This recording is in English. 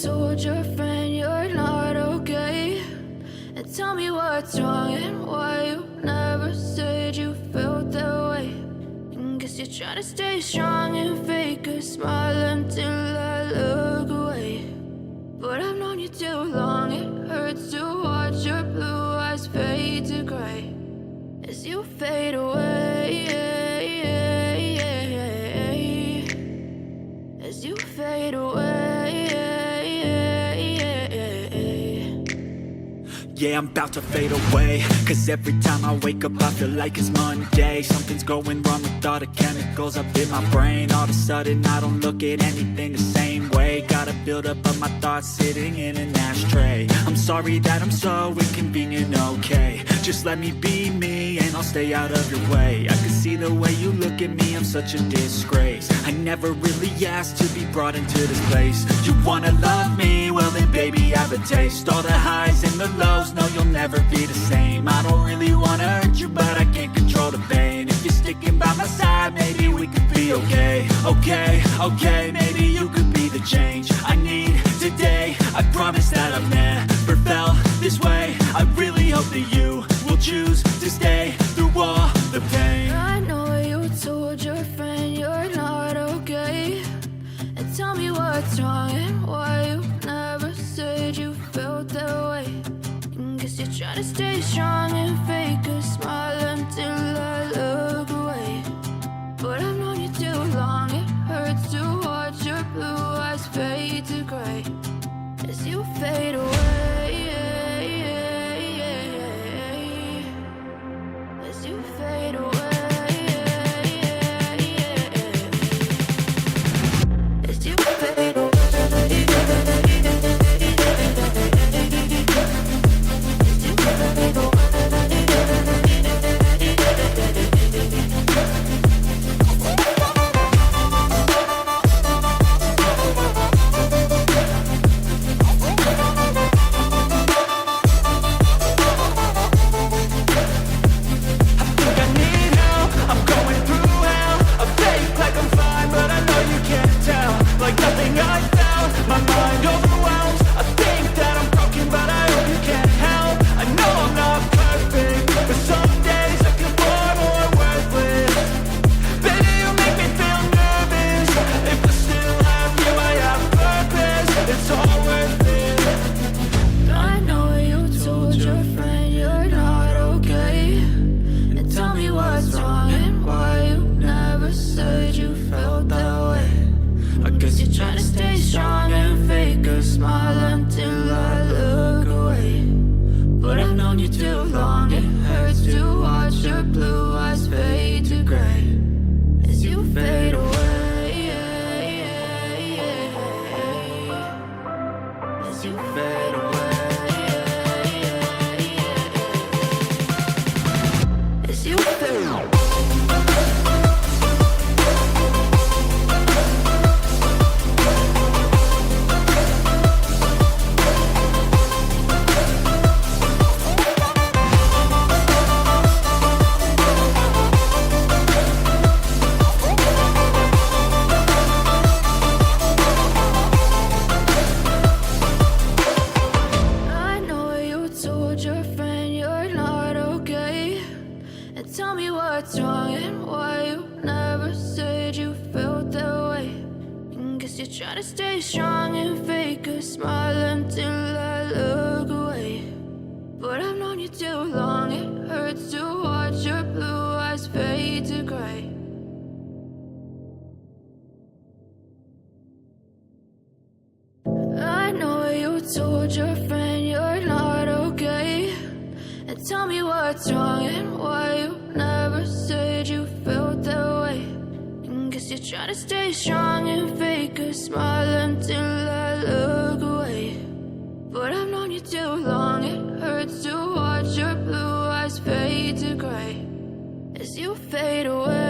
told your friend you're not okay? And tell me what's wrong and why you never said you felt that way. And guess you're trying to stay strong and fake a smile until I look away. But I've known you too long, it hurts to watch your blue eyes fade to gray as you fade away, as you fade away. Yeah, I'm about to fade away, cause every time I wake up I feel like it's Monday. Something's going wrong with all the chemicals up in my brain. All of a sudden I don't look at anything the same way. Got a buildup of my thoughts sitting in an ashtray. I'm sorry that I'm so inconvenient, okay? Just let me be me and I'll stay out of your way. I can see the way you look at me, I'm such a disgrace. I never really asked to be brought into this place. You wanna love me? Well then baby I have a taste. All the highs and the lows, no you'll never be the same. I don't really wanna hurt you but I can't control the pain. If you're sticking by my side maybe we could be okay. Okay, maybe you could be the change I need today. I promise that I've never felt this way. I really hope that you will choose to stay through all the pain. I know you told your friend you're not okay. And tell me what's wrong and why you never said you felt that way. And guess you're trying to stay strong and fake a smile until I look away. But I've known you too long, it hurts to watch your blue eyes fade to gray as you fade away, as you fade away, as you fade away. Told your friend you're not okay. And tell me what's wrong and why you never said you felt that way. And guess you're trying to stay strong and fake a smile until I look away. But I've known you too long, it hurts to watch your blue eyes fade to gray as you fade away.